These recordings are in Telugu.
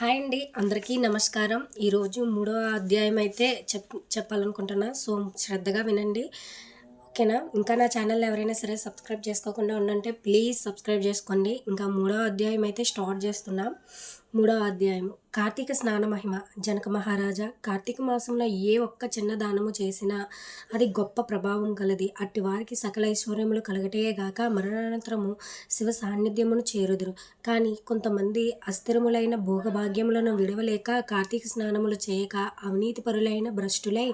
హాయ్ అండి, అందరికీ నమస్కారం. ఈరోజు మూడవ అధ్యాయం అయితే చెప్పాలనుకుంటున్నా. సో శ్రద్ధగా వినండి, ఓకేనా? ఇంకా నా ఛానల్ ఎవరైనా సరే సబ్స్క్రైబ్ చేసుకోకుండా ఉండంటే ప్లీజ్ సబ్స్క్రైబ్ చేసుకోండి. ఇంకా మూడవ అధ్యాయం అయితే స్టార్ట్ చేస్తున్నాం. మూడవ అధ్యాయం కార్తీక స్నాన మహిమ. జనక మహారాజా, కార్తీక మాసంలో ఏ ఒక్క చిన్న దానము చేసినా అది గొప్ప ప్రభావం కలది. అట్టి వారికి సకల ఐశ్వర్యములు కలగటేగాక మరణానంతరము శివ సాన్నిధ్యమును చేరుదురు. కానీ కొంతమంది అస్థిరములైన భోగభాగ్యములను విడవలేక కార్తీక స్నానములు చేయక అవినీతిపరులైన భ్రష్టులై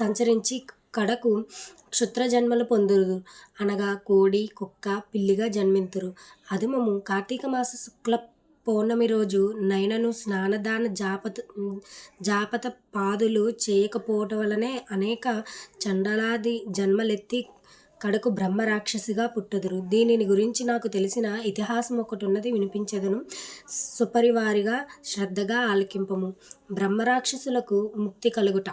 సంచరించి కడకు క్షుద్ర జన్మలు పొందురు, అనగా కోడి కుక్క పిల్లిగా జన్మింతురు. అదుమము కార్తీక మాస శుక్ల పౌర్ణమి రోజు నైనను స్నానదాన జాపత పాదులు చేయకపోవటం వలనే అనేక చండలాది జన్మలెత్తి కడకు బ్రహ్మ రాక్షసిగా పుట్టుదురు. దీనిని గురించి నాకు తెలిసిన ఇతిహాసం ఒకటి ఉన్నది, వినిపించదును. సుపరివారిగా శ్రద్ధగా ఆలకింపము. బ్రహ్మరాక్షసులకు ముక్తి కలుగుట.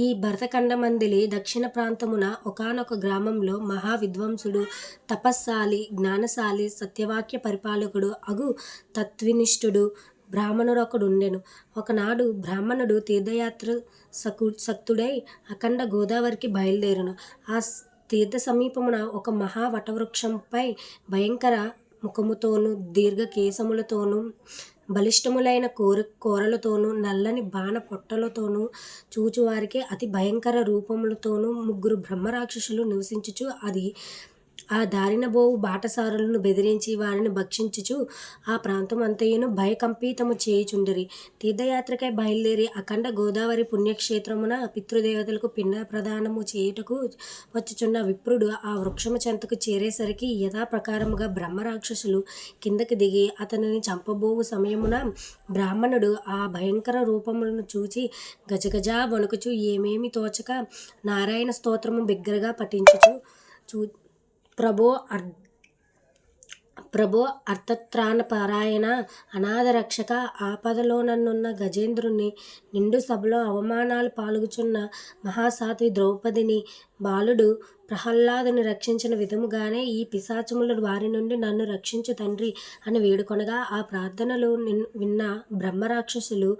ఈ భరతఖండమందిలి దక్షిణ ప్రాంతమున ఒకానొక గ్రామంలో మహా విద్వాంసుడు, తపస్శాలి, జ్ఞానశాలి, సత్యవాక్య పరిపాలకుడు అగు తత్వనిష్ఠుడు బ్రాహ్మణుడొకడుండెను. ఒకనాడు బ్రాహ్మణుడు తీర్థయాత్ర సక్తుడై అఖండ గోదావరికి బయలుదేరును. ఆ తీర్థ సమీపమున ఒక మహా వటవృక్షంపై భయంకర ముఖముతోనూ దీర్ఘ కేశములతోనూ బలిష్టములైన కోరలతోనూ నల్లని బాణ పొట్టలతోనూ చూచువారికి అతి భయంకర రూపములతోనూ ముగ్గురు బ్రహ్మరాక్షసులు నివసించుచు ఆ దారిన బోవు బాటసారులను బెదిరించి వారిని భక్షించుచు ఆ ప్రాంతం అంతయును భయకంపితము చేయుచుండిరి. తీర్థయాత్రకై బయలుదేరి అఖండ గోదావరి పుణ్యక్షేత్రమున పితృదేవతలకు పిండ ప్రదానము చేయుటకు వచ్చుచున్న విప్రుడు ఆ వృక్షము చెంతకు చేరేసరికి యథాప్రకారముగా బ్రహ్మరాక్షసులు కిందకి దిగి అతనిని చంపబోవు సమయమున బ్రాహ్మణుడు ఆ భయంకర రూపములను చూచి గజగజా వణుకుచు ఏమేమి తోచక నారాయణ స్తోత్రము బిగ్గరగా పఠించుచు ప్రభో అర్థత్రాణపరాయణ అనాథరక్షక, ఆపదలోనన్నున్న గజేంద్రుని, నిండు సభలో అవమానాలు పాల్గొచున్న మహాసాధ్వి ద్రౌపదిని, బాలుడు ప్రహ్లాదుని రక్షించిన విధముగానే ఈ పిశాచముల వారి నుండి నన్ను రక్షించు తండ్రి అని వేడుకొనగా ఆ ప్రార్థనలు విన్న బ్రహ్మరాక్షసులు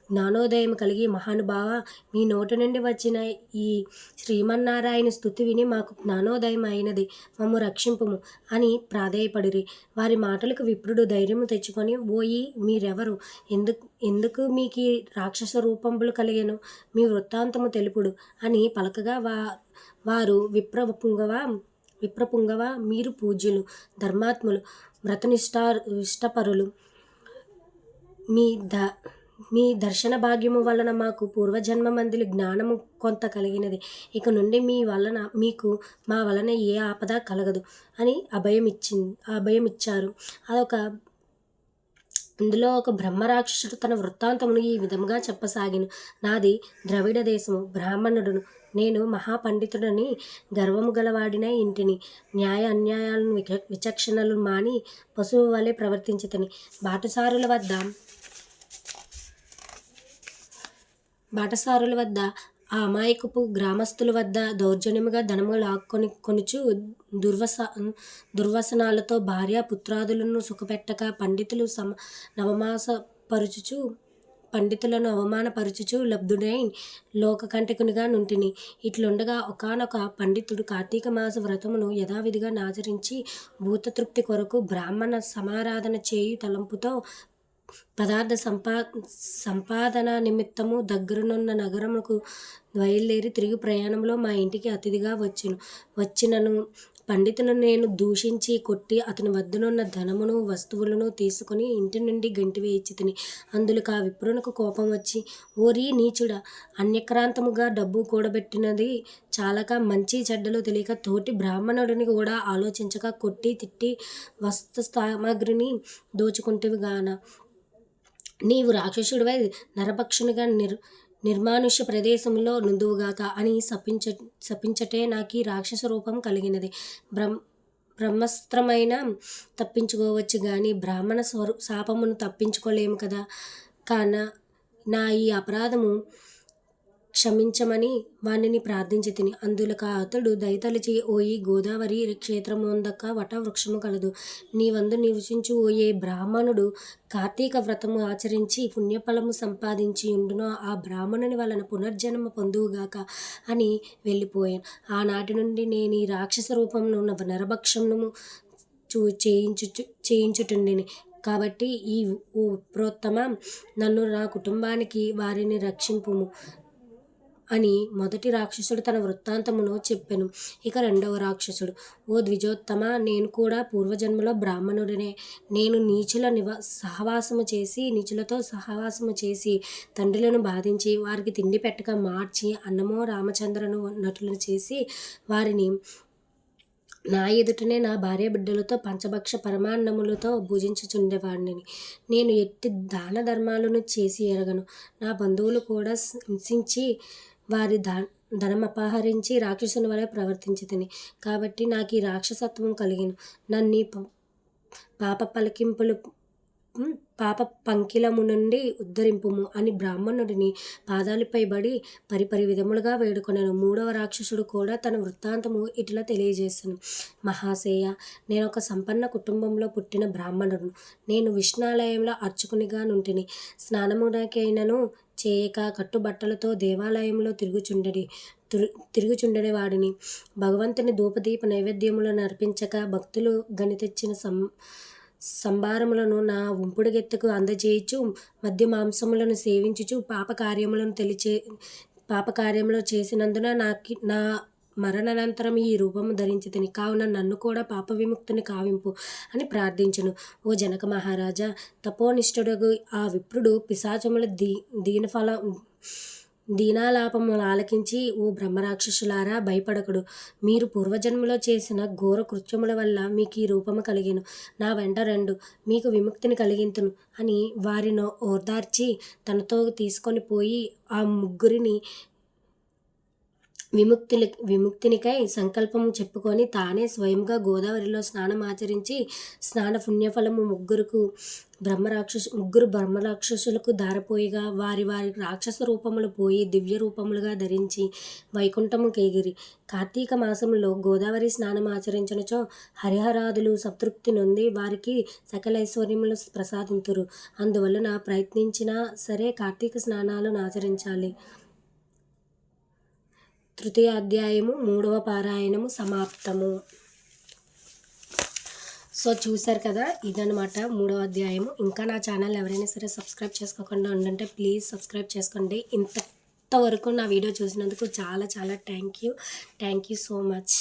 జ్ఞానోదయం కలిగి, మహానుభావ, మీ నోటి నుండి వచ్చిన ఈ శ్రీమన్నారాయణ స్తుతి విని మాకు జ్ఞానోదయం అయినది, మమ్ము రక్షింపుము అని ప్రాధేయపడిరి. వారి మాటలకు విప్రుడు ధైర్యము తెచ్చుకొని, ఓయి మీరెవరు, ఎందుకు మీకు రాక్షస రూపంబులు కలిగెను, మీ వృత్తాంతము తెలుపుడు అని పలకగా వారు విప్రపుంగవ, మీరు పూజ్యులు, ధర్మాత్ములు, వ్రతనిష్టపరులు. మీ దర్శన భాగ్యము వలన మాకు పూర్వజన్మమందిలి జ్ఞానము కొంత కలిగినది. ఇక నుండి మీకు మా వలన ఏ ఆపద కలగదు అని అభయమిచ్చారు. ఇందులో ఒక బ్రహ్మరాక్షసుడు తన వృత్తాంతమును ఈ విధముగా చెప్పసాగిను. నాది ద్రవిడ దేశము, బ్రాహ్మణుడును. నేను మహాపండితుడని గర్వము గలవాడిన ఇంటిని. న్యాయ అన్యాయాలను విచక్షణలు మాని పశువు వలె ప్రవర్తించితిని. బాటసారుల వద్ద ఆ అమాయకపు గ్రామస్తుల వద్ద దౌర్జన్యముగా ధనము కొనుచు దుర్వసనాలతో భార్య పుత్రాదులను సుఖపెట్టక పండితులను అవమానపరుచుచు లబ్ధుడై లోకకంటకునిగా నుంటిని. ఇట్లుండగా ఒకానొక పండితుడు కార్తీక మాస వ్రతమును యథావిధిగా ఆచరించి భూతతృప్తి కొరకు బ్రాహ్మణ సమారాధన చేయు తలంపుతో పదార్థ సంపాదన నిమిత్తము దగ్గరనున్న నగరముకు బయలుదేరి తిరిగి ప్రయాణంలో మా ఇంటికి అతిథిగా వచ్చినను పండితులను నేను దూషించి కొట్టి అతని వద్దనున్న ధనమును వస్తువులను తీసుకుని ఇంటి నుండి గంటివేయించి తిని. అందులకు ఆ విప్రునకు కోపం వచ్చి, ఓరి నీచుడా, అన్యక్రాంతముగా డబ్బు కూడబెట్టినది చాలక మంచి చెడ్డలు తెలియక తోటి బ్రాహ్మణుడిని కూడా ఆలోచించక కొట్టి తిట్టి వస్తు సామాగ్రిని దోచుకుంటేవిగాన నీవు రాక్షసుడివై నరభక్షునిగా నిర్మానుష్య ప్రదేశంలో నుందువుగాక అని శపించటే నాకు ఈ రాక్షస రూపం కలిగినది. బ్రహ్మాస్త్రమైన తప్పించుకోవచ్చు గాని బ్రాహ్మణ శాపమును తప్పించుకోలేము కదా. కాన నా ఈ అపరాధము క్షమించమని వానిని ప్రార్థించి తిని. అందులక అతడు దయతలిచి, ఓయి గోదావరి క్షేత్రముందక వటవృక్షము కలదు. నీవందు నివసించు ఓయే బ్రాహ్మణుడు కార్తీక వ్రతము ఆచరించి పుణ్యఫలము సంపాదించి ఉండునో ఆ బ్రాహ్మణుని వలన పునర్జన్మ పొందువుగాక అని వెళ్ళిపోయాను. ఆనాటి నుండి నేను ఈ రాక్షస రూపమును నరభక్షణము చేయించుటుండిని. కాబట్టి ఈ ప్రోత్తమ నన్ను నా కుటుంబానికి వారిని రక్షింపుము అని మొదటి రాక్షసుడు తన వృత్తాంతమును చెప్పెను. ఇక రెండవ రాక్షసుడు, ఓ ద్విజోత్తమ, నేను కూడా పూర్వజన్మలో బ్రాహ్మణుడినే. నేను నీచులతో సహవాసము చేసి తండ్రులను బాధించి వారికి తిండి పెట్టక మార్చి అన్నమో రామచంద్రను నటులను చేసి వారిని నా ఎదుటనే నా భార్య బిడ్డలతో పంచభక్ష పరమాన్నములతో భుజించుచుండేవాడిని. నేను ఎట్టి దాన ధర్మాలను చేసి ఎరగను. నా బంధువులు కూడా హింసించి వారి ధనం అపహరించి రాక్షసుని వలె ప్రవర్తించితిని. కాబట్టి నాకు ఈ రాక్షసత్వం కలిగిన. నన్ను పాప పంకిలము నుండి ఉద్ధరింపుము అని బ్రాహ్మణుడిని పాదాలపై బడి పరిపరి విధములుగా వేడుకొనెను. మూడవ రాక్షసుడు కూడా తన వృత్తాంతము ఇట్లా తెలియజేస్తాను. మహాశయ, నేను ఒక సంపన్న కుటుంబంలో పుట్టిన బ్రాహ్మణుడు. నేను విష్ణాలయంలో అర్చకునిగా నుంటిని. స్నానమునకైనను చేయక కట్టుబట్టలతో దేవాలయంలో తిరుగుచుండని వాడిని. భగవంతుని ధూపదీప నైవేద్యములను అర్పించక భక్తులు గనితెచ్చిన సంభారములను నా ఉంపుడుగెత్తకు అందజేయచ్చు, మద్య మాంసములను సేవించుచు పాపకార్యములు చేసినందున నా మరణానంతరం ఈ రూపము ధరించితిని. కావున నన్ను కూడా పాప విముక్తిని కావింపు అని ప్రార్థించును. ఓ జనక మహారాజా, తపోనిష్ఠుడగు ఆ విప్రుడు పిశాచముల దీనాలాపములు ఆలకించి, ఓ బ్రహ్మరాక్షసులారా, భయపడకుడు. మీరు పూర్వజన్మలో చేసిన ఘోర కృత్యముల వల్ల మీకు ఈ రూపము కలిగెను. నా వెంట రండు, మీకు విముక్తిని కలిగింతును అని వారిని ఓదార్చి తనతో తీసుకొని పోయి ఆ ముగ్గురిని విముక్తినికై సంకల్పం చెప్పుకొని తానే స్వయంగా గోదావరిలో స్నానం ఆచరించి స్నాన పుణ్యఫలము ముగ్గురు బ్రహ్మరాక్షసులకు ధారపోయిగా వారి రాక్షస రూపములు పోయి దివ్య రూపములుగా ధరించి వైకుంఠము కేగిరి. కార్తీక మాసంలో గోదావరి స్నానం ఆచరించినచో హరిహరాదులు సంతృప్తి నొంది వారికి సకల ఐశ్వర్యములు ప్రసాదింతురు. అందువలన ప్రయత్నించినా సరే కార్తీక స్నానాలను ఆచరించాలి. తృతీయ అధ్యాయము 3వ పారాయణము సమాప్తము. సో చూసారు కదా, ఇదనమాట 3వ అధ్యాయము. ఇంకా నా ఛానల్ ఎవరైనా సరే సబ్స్క్రైబ్ చేసుకోకుండా ఉండంటే ప్లీజ్ సబ్స్క్రైబ్ చేసుకోండి. ఇంతవరకు నా వీడియో చూసినందుకు చాలా చాలా థ్యాంక్ యూ సో మచ్.